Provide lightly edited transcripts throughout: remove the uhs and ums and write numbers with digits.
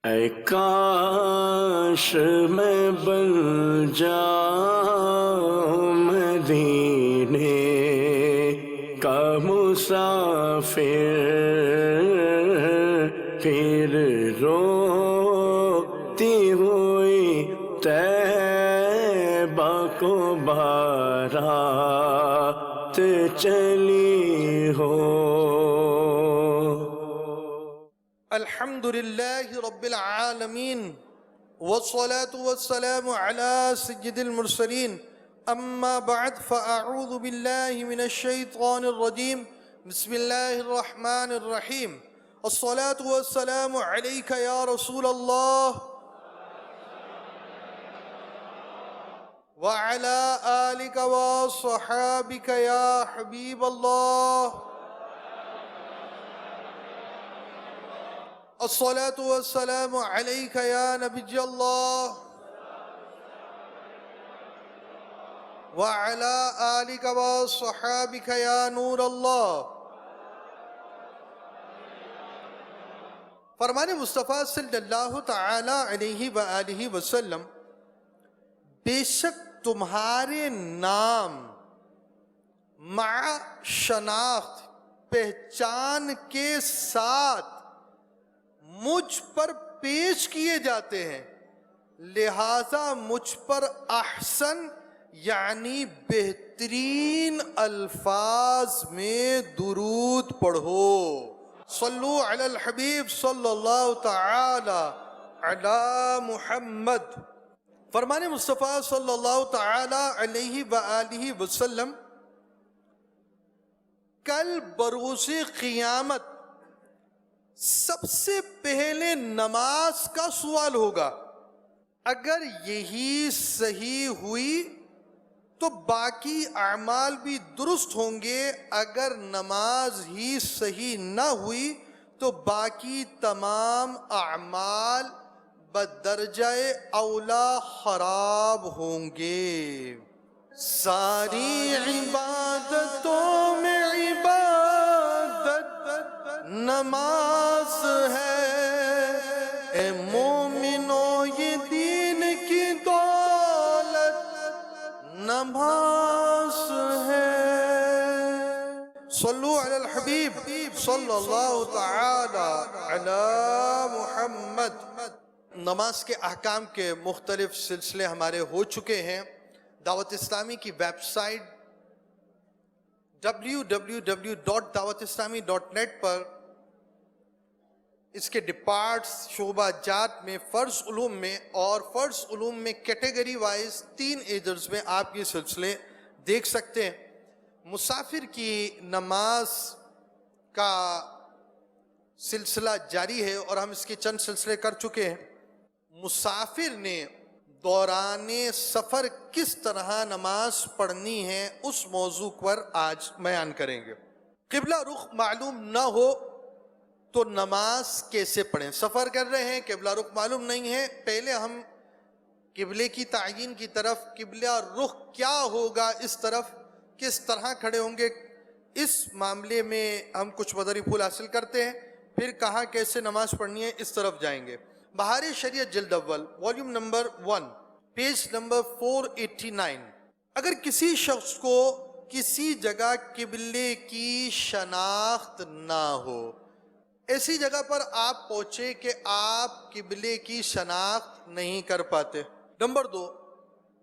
اے کاش میں بن جاؤں مدینے کا مسافر، پھر روتی ہوئی طیبہ کو بارات چلی ہو۔ الحمد للہ رب العالمین والصلاة والسلام على سید المرسلین، اما بعد فاعوذ باللہ من الشیطان الرجیم، بسم اللہ الرحمن الرحیم۔ الصلاة والسلام علیک یا رسول اللہ وعلى آلک وصحابک یا حبیب اللہ۔ الصلاة والسلام علیک یا نبی اللہ وعلى آلک وصحابک یا نور اللہ۔ فرمان مصطفیٰ صلی اللہ تعالی علیہ وآلہ وسلم، بے شک تمہارے نام مع شناخت پہچان کے ساتھ مجھ پر پیش کیے جاتے ہیں، لہذا مجھ پر احسن یعنی بہترین الفاظ میں درود پڑھو۔ صلو علی الحبیب صلی اللہ تعالی علی محمد۔ فرمان مصطفیٰ صلی اللہ تعالی علیہ وآلہ وسلم، کل بروز قیامت سب سے پہلے نماز کا سوال ہوگا، اگر یہی صحیح ہوئی تو باقی اعمال بھی درست ہوں گے، اگر نماز ہی صحیح نہ ہوئی تو باقی تمام اعمال بدرجہ اولا خراب ہوں گے۔ ساری عبادتوں میں عبادت نماز ہے، اے مومنو یہ دین کی دولت نماز ہے۔ صلو علی الحبیب صلی اللہ تعالی علی محمد۔ نماز کے احکام کے مختلف سلسلے ہمارے ہو چکے ہیں۔ دعوت اسلامی کی ویب سائٹ www.dawatislami.net پر اس کے ڈپارٹس شعبہ جات میں فرض علوم میں اور فرض علوم میں کیٹیگری وائز 3 ایجرز میں آپ یہ سلسلے دیکھ سکتے ہیں۔ مسافر کی نماز کا سلسلہ جاری ہے اور ہم اس کے چند سلسلے کر چکے ہیں۔ مسافر نے دوران سفر کس طرح نماز پڑھنی ہے اس موضوع پر آج بیان کریں گے۔ قبلہ رخ معلوم نہ ہو تو نماز کیسے پڑھیں؟ سفر کر رہے ہیں، قبلہ رخ معلوم نہیں ہے، پہلے ہم قبلے کی تعیین کی طرف، قبلہ رخ کیا ہوگا، اس طرف کس طرح کھڑے ہوں گے، اس معاملے میں ہم کچھ مدری پھول حاصل کرتے ہیں، پھر کہاں کیسے نماز پڑھنی ہے اس طرف جائیں گے۔ بہار شریعت جلد اول والیوم نمبر 1 پیج نمبر 489۔ اگر کسی شخص کو کسی جگہ قبلے کی شناخت نہ ہو، ایسی جگہ پر آپ پہنچے کہ آپ قبلے کی شناخت نہیں کر پاتے۔ نمبر 2،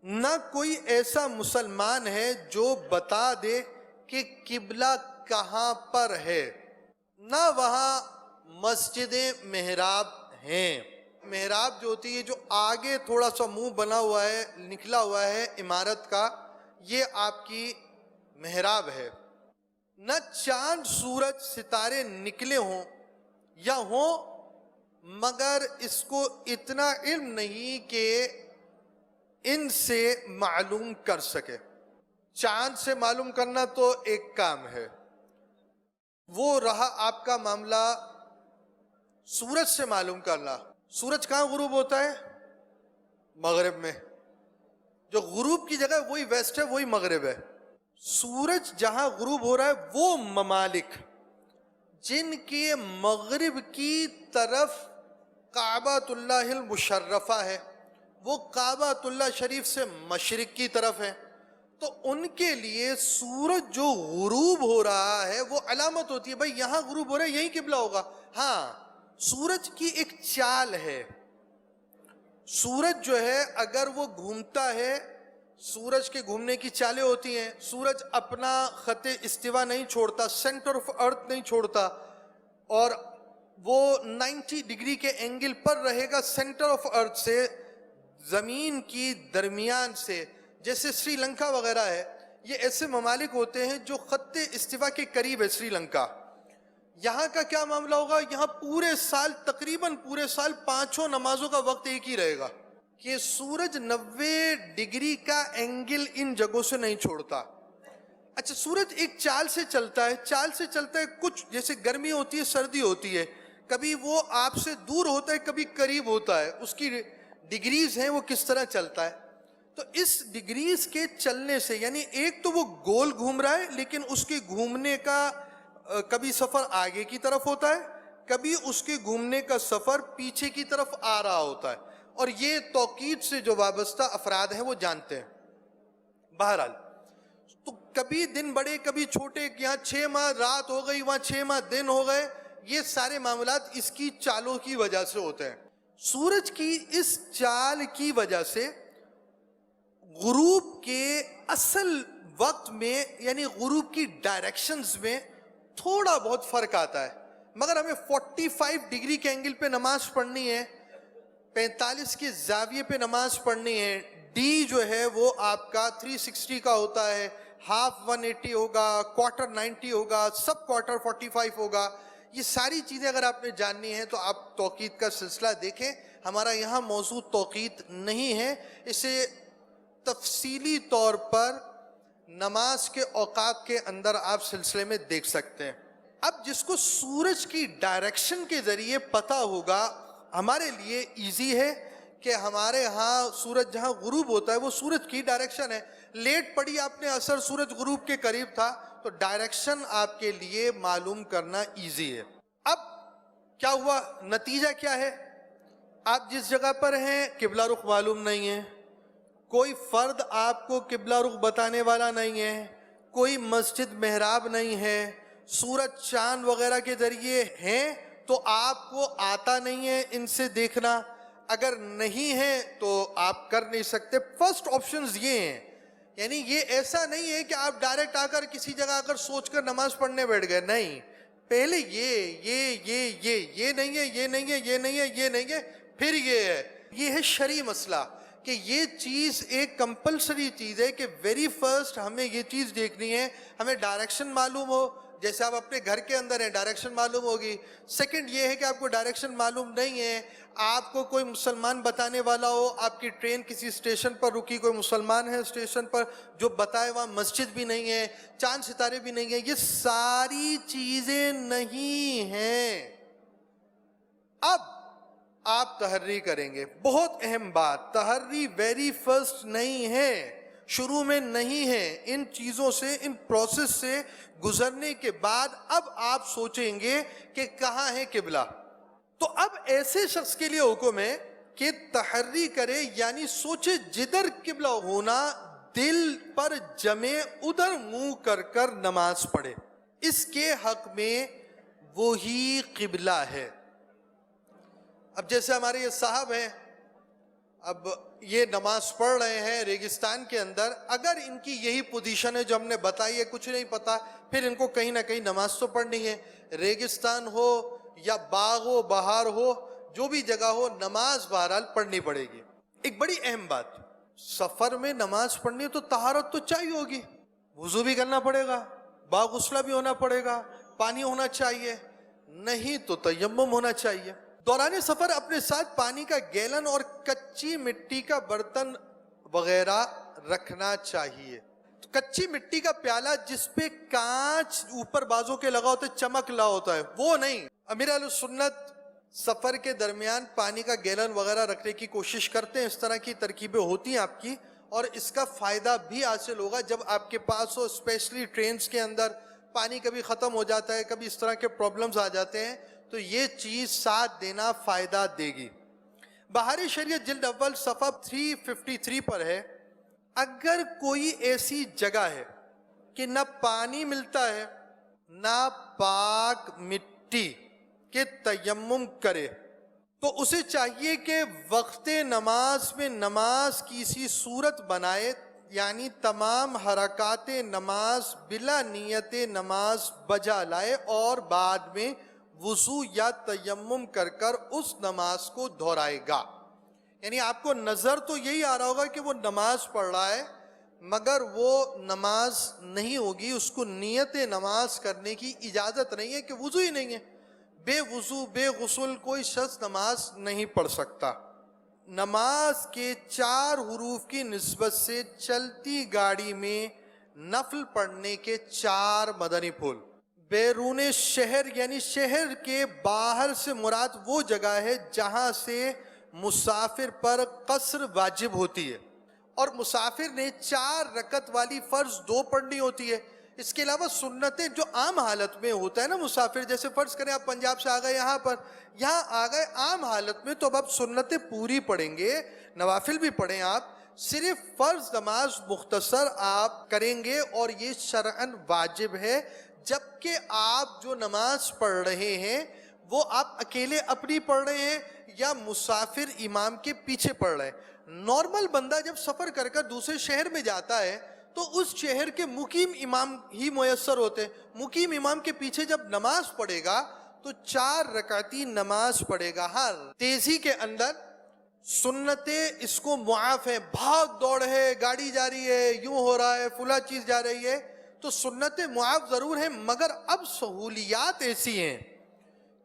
نہ کوئی ایسا مسلمان ہے جو بتا دے کہ قبلہ کہاں پر ہے، نہ وہاں مسجد محراب ہیں۔ محراب جو ہوتی ہے جو آگے تھوڑا سا منہ بنا ہوا ہے، نکلا ہوا ہے عمارت کا، یہ آپ کی محراب ہے۔ نہ چاند سورج ستارے نکلے ہوں یا ہوں مگر اس کو اتنا علم نہیں کہ ان سے معلوم کر سکے۔ چاند سے معلوم کرنا تو ایک کام ہے، وہ رہا آپ کا معاملہ سورج سے معلوم کرنا۔ سورج کہاں غروب ہوتا ہے؟ مغرب میں۔ جو غروب کی جگہ وہی ویسٹ ہے، وہی مغرب ہے۔ سورج جہاں غروب ہو رہا ہے وہ ممالک جن کے مغرب کی طرف کعبۃ اللہ المشرفہ ہے، وہ کعبۃ اللہ شریف سے مشرق کی طرف ہے، تو ان کے لیے سورج جو غروب ہو رہا ہے وہ علامت ہوتی ہے، بھائی یہاں غروب ہو رہا ہے، یہی قبلہ ہوگا۔ ہاں، سورج کی ایک چال ہے، سورج جو ہے اگر وہ گھومتا ہے، سورج کے گھومنے کی چالیں ہوتی ہیں، سورج اپنا خط استوا نہیں چھوڑتا، سینٹر آف ارتھ نہیں چھوڑتا، اور وہ 90 ڈگری کے اینگل پر رہے گا سینٹر آف ارتھ سے، زمین کی درمیان سے، جیسے سری لنکا وغیرہ ہے، یہ ایسے ممالک ہوتے ہیں جو خط استوا کے قریب ہے۔ سری لنکا، یہاں کا کیا معاملہ ہوگا؟ یہاں پورے سال، تقریباً پورے سال 5 نمازوں کا وقت ایک ہی رہے گا، کہ سورج 90 ڈگری کا اینگل ان جگہوں سے نہیں چھوڑتا۔ اچھا، سورج ایک چال سے چلتا ہے، چال سے چلتا ہے، کچھ جیسے گرمی ہوتی ہے، سردی ہوتی ہے، کبھی وہ آپ سے دور ہوتا ہے، کبھی قریب ہوتا ہے، اس کی ڈگریز ہیں وہ کس طرح چلتا ہے۔ تو اس ڈگریز کے چلنے سے، یعنی ایک تو وہ گول گھوم رہا ہے، لیکن اس کے گھومنے کا کبھی سفر آگے کی طرف ہوتا ہے، کبھی اس کے گھومنے کا سفر پیچھے کی طرف آ رہا ہوتا ہے، اور یہ توقیت سے جو وابستہ افراد ہیں وہ جانتے ہیں۔ بہرحال، تو کبھی دن بڑے کبھی چھوٹے، یہاں 6 ماہ رات ہو گئی، وہاں 6 ماہ دن ہو گئے، یہ سارے معاملات اس کی چالوں کی وجہ سے ہوتے ہیں۔ سورج کی اس چال کی وجہ سے غروب کے اصل وقت میں، یعنی غروب کی ڈائریکشنز میں تھوڑا بہت فرق آتا ہے، مگر ہمیں 45 ڈگری کے اینگل پہ نماز پڑھنی ہے، 45 کے زاویے پہ نماز پڑھنی ہے، ڈی جو ہے وہ آپ کا 360 کا ہوتا ہے، ہاف 180 ہوگا، کوارٹر 90 ہوگا، سب کوارٹر 45 ہوگا۔ یہ ساری چیزیں اگر آپ نے جاننی ہیں تو آپ توقیت کا سلسلہ دیکھیں، ہمارا یہاں موضوع توقیت نہیں ہے، اسے تفصیلی طور پر نماز کے اوقات کے اندر آپ سلسلے میں دیکھ سکتے ہیں۔ اب جس کو سورج کی ڈائریکشن کے ذریعے پتہ ہوگا، ہمارے لیے ایزی ہے کہ ہمارے ہاں سورج جہاں غروب ہوتا ہے وہ سورج کی ڈائریکشن ہے، لیٹ پڑی آپ نے اثر، سورج غروب کے قریب تھا، تو ڈائریکشن آپ کے لیے معلوم کرنا ایزی ہے۔ اب کیا ہوا، نتیجہ کیا ہے؟ آپ جس جگہ پر ہیں قبلہ رخ معلوم نہیں ہے، کوئی فرد آپ کو قبلہ رخ بتانے والا نہیں ہے، کوئی مسجد محراب نہیں ہے، سورج چاند وغیرہ کے ذریعے ہیں تو آپ کو آتا نہیں ہے ان سے دیکھنا، اگر نہیں ہے تو آپ کر نہیں سکتے۔ فرسٹ آپشنز یہ ہیں، یعنی یہ ایسا نہیں ہے کہ آپ ڈائریکٹ آ کر کسی جگہ آ کر سوچ کر نماز پڑھنے بیٹھ گئے، نہیں، پہلے یہ نہیں ہے، یہ نہیں ہے، یہ نہیں ہے، یہ نہیں ہے، پھر یہ ہے۔ یہ ہے شرعی مسئلہ کہ یہ چیز ایک کمپلسری چیز ہے کہ ویری فرسٹ ہمیں یہ چیز دیکھنی ہے، ہمیں ڈائریکشن معلوم ہو، جیسے آپ اپنے گھر کے اندر ہیں ڈائریکشن معلوم ہوگی۔ سیکنڈ یہ ہے کہ آپ کو ڈائریکشن معلوم نہیں ہے، آپ کو کوئی مسلمان بتانے والا ہو، آپ کی ٹرین کسی اسٹیشن پر رکی، کوئی مسلمان ہے اسٹیشن پر جو بتائے، وہاں مسجد بھی نہیں ہے، چاند ستارے بھی نہیں ہیں، یہ ساری چیزیں نہیں ہیں۔ اب آپ تحری کریں گے، بہت اہم بات، تحری ویری فرسٹ نہیں ہے، شروع میں نہیں ہے، ان چیزوں سے، ان پروسیس سے گزرنے کے بعد اب آپ سوچیں گے کہ کہاں ہے قبلہ۔ تو اب ایسے شخص کے لیے حکم ہے کہ تحری کرے، یعنی سوچے جدھر قبلہ ہونا، دل پر جمے، ادھر منہ کر کر نماز پڑھے، اس کے حق میں وہی قبلہ ہے۔ اب جیسے ہمارے یہ صاحب ہیں، اب یہ نماز پڑھ رہے ہیں ریگستان کے اندر، اگر ان کی یہی پوزیشن ہے جو ہم نے بتائی ہے، کچھ نہیں پتا، پھر ان کو کہیں نہ کہیں نماز تو پڑھنی ہے، ریگستان ہو یا باغ ہو، بہار ہو، جو بھی جگہ ہو، نماز بہرحال پڑھنی پڑے گی۔ ایک بڑی اہم بات، سفر میں نماز پڑھنی ہے تو طہارت تو چاہیے ہوگی، وضو بھی کرنا پڑے گا، باغسلہ بھی ہونا پڑے گا، پانی ہونا چاہیے، نہیں تو تیمم ہونا چاہیے۔ دوران سفر اپنے ساتھ پانی کا گیلن اور کچی مٹی کا برتن وغیرہ رکھنا چاہیے۔ کچی مٹی کا پیالہ جس پہ کانچ اوپر بازوں کے لگا ہوتا ہے، چمک لا ہوتا ہے، وہ نہیں۔ امیر اہل سنت سفر کے درمیان پانی کا گیلن وغیرہ رکھنے کی کوشش کرتے ہیں، اس طرح کی ترکیبیں ہوتی ہیں آپ کی، اور اس کا فائدہ بھی حاصل ہوگا جب آپ کے پاس ہو، اسپیشلی ٹرینز کے اندر پانی کبھی ختم ہو جاتا ہے، کبھی اس طرح کے پرابلمز آ جاتے ہیں، تو یہ چیز ساتھ دینا فائدہ دے گی۔ بہار شریعت جلد اول صفحہ 353 پر ہے، اگر کوئی ایسی جگہ ہے کہ نہ پانی ملتا ہے نہ پاک مٹی کے تیمم کرے تو اسے چاہیے کہ وقت نماز میں نماز کی اسی صورت بنائے، یعنی تمام حرکات نماز بلا نیت نماز بجا لائے اور بعد میں وضو یا تیمم کر کر اس نماز کو دہرائے گا۔ یعنی آپ کو نظر تو یہی آ رہا ہوگا کہ وہ نماز پڑھ رہا ہے، مگر وہ نماز نہیں ہوگی، اس کو نیت نماز کرنے کی اجازت نہیں ہے کہ وضو ہی نہیں ہے۔ بے وضو بے غسل کوئی شخص نماز نہیں پڑھ سکتا۔ نماز کے 4 حروف کی نسبت سے چلتی گاڑی میں نفل پڑھنے کے 4 مدنی پھول۔ بیرون شہر یعنی شہر کے باہر سے مراد وہ جگہ ہے جہاں سے مسافر پر قصر واجب ہوتی ہے، اور مسافر نے 4 رکعت والی فرض 2 پڑھنی ہوتی ہے۔ اس کے علاوہ سنتیں جو عام حالت میں ہوتا ہے نا مسافر، جیسے فرض کریں آپ پنجاب سے آ گئے یہاں آ گئے عام حالت میں، تو اب آپ سنتیں پوری پڑھیں گے، نوافل بھی پڑھیں، آپ صرف فرض نماز مختصر آپ کریں گے اور یہ شرعاً واجب ہے۔ جبکہ آپ جو نماز پڑھ رہے ہیں وہ آپ اکیلے اپنی پڑھ رہے ہیں یا مسافر امام کے پیچھے پڑھ رہے ہیں۔ نارمل بندہ جب سفر کر کر دوسرے شہر میں جاتا ہے تو اس شہر کے مقیم امام ہی میسر ہوتے ہیں۔ مقیم امام کے پیچھے جب نماز پڑھے گا تو 4 رکعتی نماز پڑھے گا۔ ہر تیزی کے اندر سنتیں اس کو معاف ہے، بھاگ دوڑ ہے، گاڑی جا رہی ہے، یوں ہو رہا ہے، فلاں چیز جا رہی ہے، تو سنتیں معاف ضرور ہیں، مگر اب سہولیات ایسی ہیں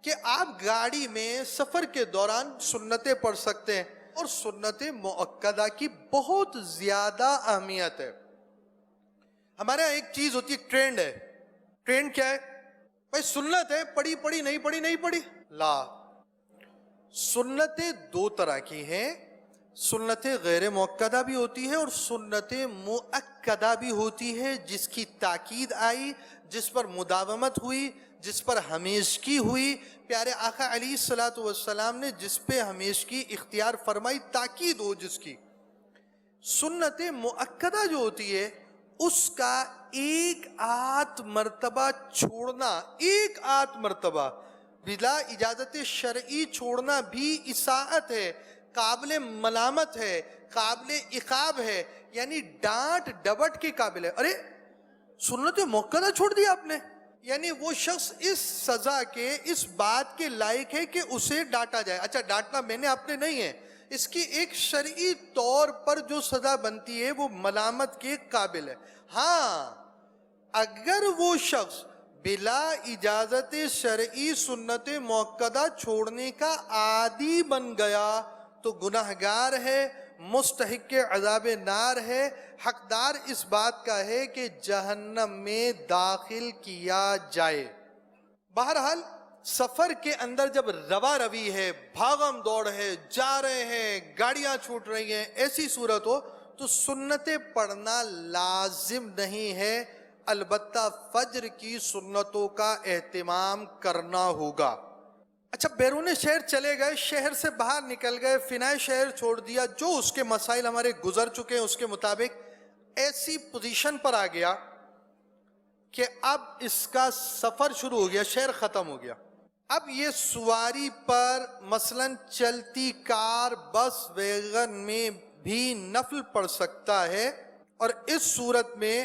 کہ آپ گاڑی میں سفر کے دوران سنتیں پڑھ سکتے ہیں، اور سنت مؤکدہ کی بہت زیادہ اہمیت ہے۔ ہمارے یہاں ایک چیز ہوتی ہے، ٹرینڈ ہے۔ ٹرینڈ کیا ہے؟ بھائی سنت ہے، پڑھی پڑھی نہیں پڑھی لا۔ سنتیں 2 طرح کی ہیں، سنتیں غیر مؤکدہ بھی ہوتی ہے اور سنتیں مؤکدہ بھی ہوتی ہے، جس کی تاکید آئی، جس پر مداومت ہوئی، جس پر ہمیشگی ہوئی۔ پیارے آقا علیہ الصلوۃ والسلام نے جس پہ ہمیشگی اختیار فرمائی، تاکید ہو جس کی۔ سنت مؤکدہ جو ہوتی ہے اس کا 1 آدھ مرتبہ چھوڑنا، 1 آدھ مرتبہ بلا اجازت شرعی چھوڑنا بھی اساءت ہے، قابل ملامت ہے، قابل عقاب ہے، یعنی ڈانٹ ڈبٹ کے قابل ہے۔ ارے سنت مؤکدہ چھوڑ دیا آپ نے، یعنی وہ شخص اس سزا کے، اس بات کے لائق ہے کہ اسے ڈانٹا جائے۔ اچھا ڈانٹنا میں نے آپ نے نہیں ہے، اس کی ایک شرعی طور پر جو سزا بنتی ہے وہ ملامت کے قابل ہے۔ ہاں اگر وہ شخص بلا اجازت شرعی سنت مؤکدہ چھوڑنے کا عادی بن گیا تو گناہگار ہے، مستحق عذاب نار ہے، حقدار اس بات کا ہے کہ جہنم میں داخل کیا جائے۔ بہرحال سفر کے اندر جب روا روی ہے، بھاگم دوڑ ہے، جا رہے ہیں، گاڑیاں چھوٹ رہی ہیں، ایسی صورت ہو تو سنتیں پڑھنا لازم نہیں ہے، البتہ فجر کی سنتوں کا اہتمام کرنا ہوگا۔ اچھا بیرون شہر چلے گئے، شہر سے باہر نکل گئے، فنائے شہر چھوڑ دیا، جو اس کے مسائل ہمارے گزر چکے ہیں اس کے مطابق ایسی پوزیشن پر آ گیا کہ اب اس کا سفر شروع ہو گیا، شہر ختم ہو گیا۔ اب یہ سواری پر مثلاً چلتی کار، بس، ویگن میں بھی نفل پڑھ سکتا ہے، اور اس صورت میں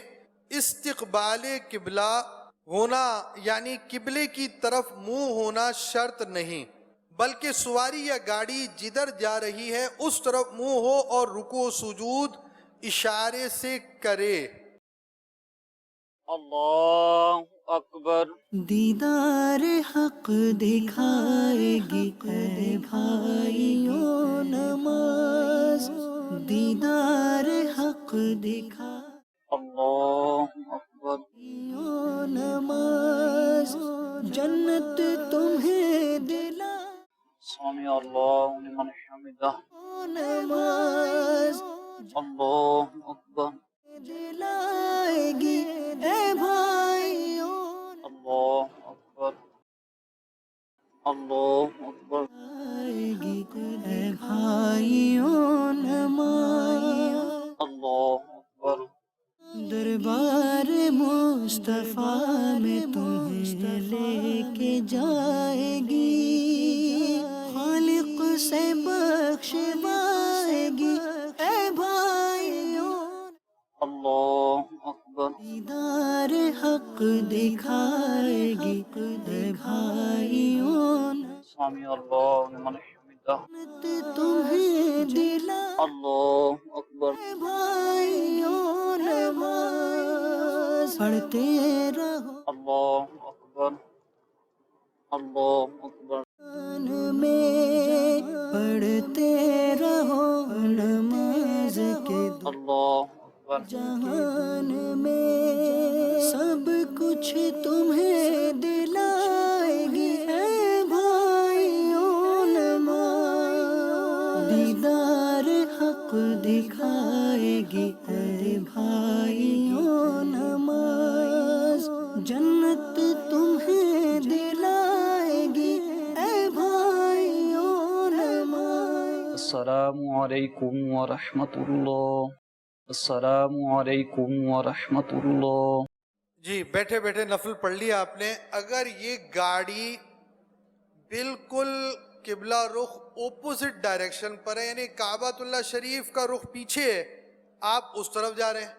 استقبال قبلہ ہونا یعنی قبلے کی طرف منہ ہونا شرط نہیں، بلکہ سواری یا گاڑی جدھر جا رہی ہے اس طرف منہ ہو اور رکوع و سجود اشارے سے کرے۔ اللہ اکبر۔ دیدار حق دکھائے گی اے بھائیوں نماز، دیدار حق دکھائے اللہ اکبر۔ نماز، جنت تمہیں دلا سمی اللہ لمن حمدہ۔ نماز اللہ اکبر۔ دلائے گی اے بھائیوں اللہ اکبر۔ اللہ مصطفیٰ میں تمہیں لے کے جائے گی، خالق سے بخشوائے گی اے بھائیوں، اللہ اکبر، دیدار حق دکھائے گی اے بھائیوں، سامی اللہ لمن حمدہ، تمہیں دلا اللہ اکبر، اے بھائیوں، نماز پڑھتے رہو اللہ اکبر، اللہ اکبر، میں پڑھتے رہو نماز کے دو اللہ اکبر، جہان میں سب کچھ تمہیں دلائے گی اے بھائیوں، نماز دیدار حق دکھائے گی اے بھائیوں، نماز جنت تمہیں دلائے گی اے بھائیوں، نماز السلام علیکم ورحمۃ اللہ، السلام علیکم ورحمۃ اللہ۔ جی بیٹھے بیٹھے نفل پڑھ لیا آپ نے۔ اگر یہ گاڑی بالکل قبلہ رخ اپوزٹ ڈائریکشن پر ہے، یعنی کعبۃ اللہ شریف کا رخ پیچھے ہے، آپ اس طرف جا رہے ہیں،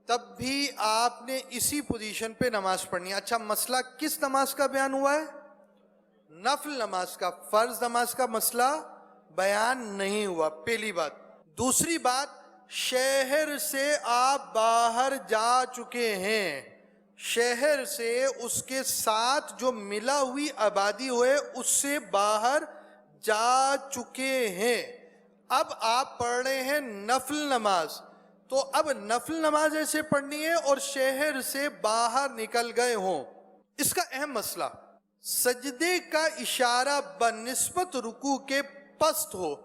تب بھی آپ نے اسی پوزیشن پہ نماز پڑھنی ہے۔ اچھا، مسئلہ کس نماز کا بیان ہوا ہے؟ نفل نماز کا، فرض نماز کا مسئلہ بیان نہیں ہوا، پہلی بات۔ دوسری بات، شہر سے آپ باہر جا چکے ہیں، شہر سے اس کے ساتھ جو ملا ہوئی آبادی ہوئے اس سے باہر جا چکے ہیں، اب آپ پڑھ رہے ہیں نفل نماز، تو اب نفل نماز ایسے پڑھنی ہے اور شہر سے باہر نکل گئے ہوں۔ اس کا اہم مسئلہ، سجدے کا اشارہ بنسبت رکوع کے پست ہو،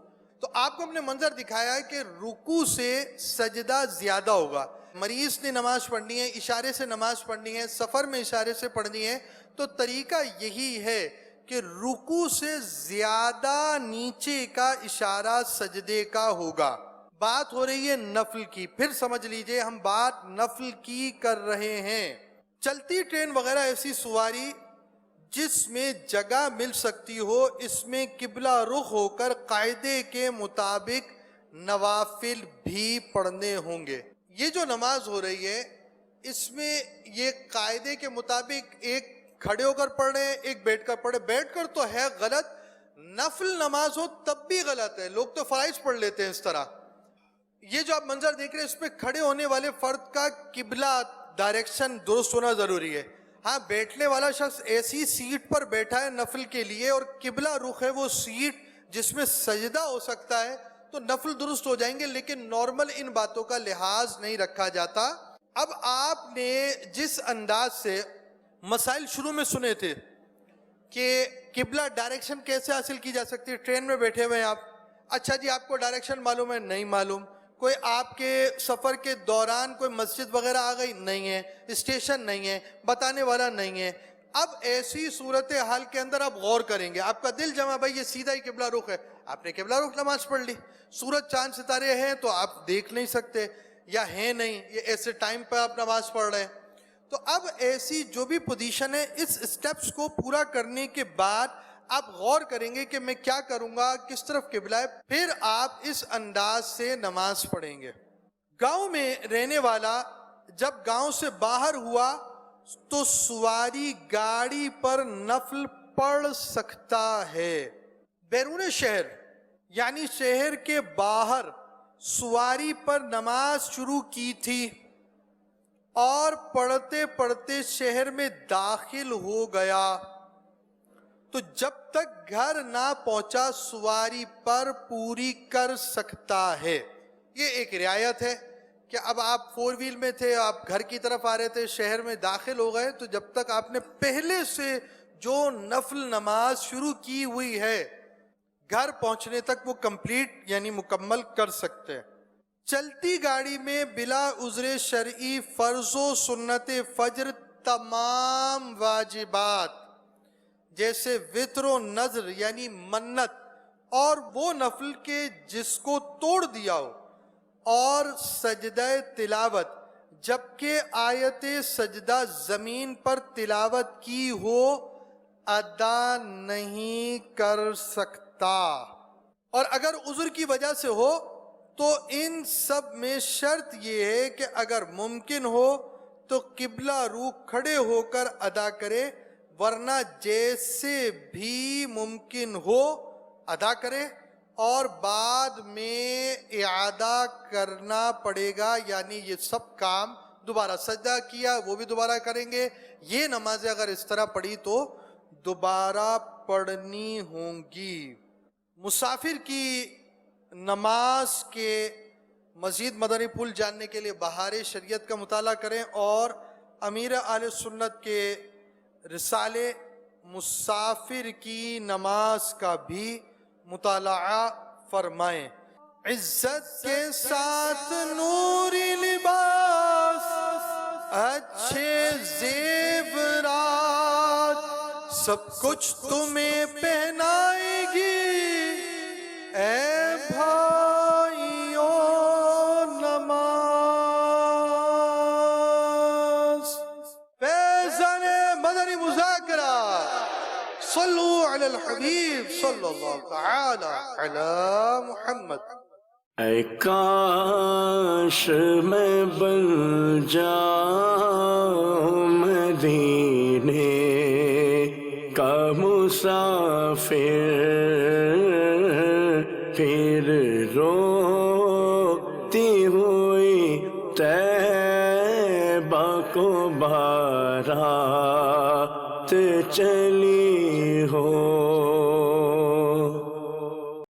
تو آپ کو ہم نے منظر دکھایا ہے کہ رکوع سے سجدہ زیادہ ہوگا۔ مریض نے نماز پڑھنی ہے، اشارے سے نماز پڑھنی ہے، سفر میں اشارے سے پڑھنی ہے، تو طریقہ یہی ہے کہ رکوع سے زیادہ نیچے کا اشارہ سجدے کا ہوگا۔ بات ہو رہی ہے نفل کی، پھر سمجھ لیجئے ہم بات نفل کی کر رہے ہیں۔ چلتی ٹرین وغیرہ ایسی سواری جس میں جگہ مل سکتی ہو، اس میں قبلہ رخ ہو کر قاعدے کے مطابق نوافل بھی پڑھنے ہوں گے۔ یہ جو نماز ہو رہی ہے اس میں یہ قاعدے کے مطابق ایک کھڑے ہو کر پڑھ رہے ہیں، ایک بیٹھ کر پڑھے، بیٹھ کر تو ہے غلط، نفل نماز ہو تب بھی غلط ہے، لوگ تو فرائض پڑھ لیتے ہیں اس طرح۔ یہ جو آپ منظر دیکھ رہے ہیں اس میں کھڑے ہونے والے فرد کا قبلہ ڈائریکشن درست ہونا ضروری ہے۔ ہاں، بیٹھنے والا شخص ایسی سیٹ پر بیٹھا ہے نفل کے لیے اور قبلہ رخ ہے وہ سیٹ جس میں سجدہ ہو سکتا ہے، تو نفل درست ہو جائیں گے، لیکن نارمل ان باتوں کا لحاظ نہیں رکھا جاتا۔ اب آپ نے جس انداز سے مسائل شروع میں سنے تھے کہ قبلہ ڈائریکشن کیسے حاصل کی جا سکتی ہے، ٹرین میں بیٹھے ہوئے ہیں آپ، اچھا جی آپ کو ڈائریکشن معلوم ہے؟ نہیں معلوم۔ کوئی آپ کے سفر کے دوران کوئی مسجد وغیرہ آ گئی؟ نہیں ہے۔ اسٹیشن نہیں ہے، بتانے والا نہیں ہے۔ اب ایسی صورتحال کے اندر آپ غور کریں گے، آپ کا دل جمع، بھائی یہ سیدھا ہی قبلہ رخ ہے، آپ نے قبلہ رخ نماز پڑھ لی۔ سورج چاند ستارے ہیں تو آپ دیکھ نہیں سکتے، یا ہیں نہیں، یہ ایسے ٹائم پہ آپ نماز پڑھ رہے ہیں۔ تو اب ایسی جو بھی پوزیشن ہے، اس سٹیپس کو پورا کرنے کے بعد آپ غور کریں گے کہ میں کیا کروں گا، کس طرف قبلہ ہے، پھر آپ اس انداز سے نماز پڑھیں گے۔ گاؤں میں رہنے والا جب گاؤں سے باہر ہوا تو سواری گاڑی پر نفل پڑھ سکتا ہے۔ بیرون شہر یعنی شہر کے باہر سواری پر نماز شروع کی تھی اور پڑھتے پڑھتے شہر میں داخل ہو گیا، تو جب تک گھر نہ پہنچا سواری پر پوری کر سکتا ہے۔ یہ ایک رعایت ہے کہ اب آپ فور ویل میں تھے، آپ گھر کی طرف آ رہے تھے، شہر میں داخل ہو گئے، تو جب تک آپ نے پہلے سے جو نفل نماز شروع کی ہوئی ہے گھر پہنچنے تک وہ کمپلیٹ یعنی مکمل کر سکتے ہیں۔ چلتی گاڑی میں بلا عذر شرعی فرض و سنت فجر تمام واجبات جیسے وتر و نذر یعنی منت اور وہ نفل کے جس کو توڑ دیا ہو، اور سجدہ تلاوت جبکہ آیت سجدہ زمین پر تلاوت کی ہو ادا نہیں کر سکتا، اور اگر عذر کی وجہ سے ہو تو ان سب میں شرط یہ ہے کہ اگر ممکن ہو تو قبلہ رو کھڑے ہو کر ادا کرے، ورنہ جیسے بھی ممکن ہو ادا کرے، اور بعد میں اعادہ کرنا پڑے گا، یعنی یہ سب کام دوبارہ سجدہ کیا وہ بھی دوبارہ کریں گے، یہ نمازیں اگر اس طرح پڑھی تو دوبارہ پڑھنی ہوں گی۔ مسافر کی نماز کے مزید مدنی پھول جاننے کے لیے بہار شریعت کا مطالعہ کریں، اور امیر اہل سنت کے رسالے مسافر کی نماز کا بھی مطالعہ فرمائیں۔ عزت کے ساتھ نوری لباس، اچھے زیورات، سب کچھ تمہیں پہنائے گی اے بھائیو نماز۔ فیضان مدنی مذاکرہ، صلو علی الحبیب صلی اللہ تعالی علی محمد۔ اے کاش میں بن جاؤں مدینے کا مسافر، پھر روتی ہوئی طیبہ کو بارات چلی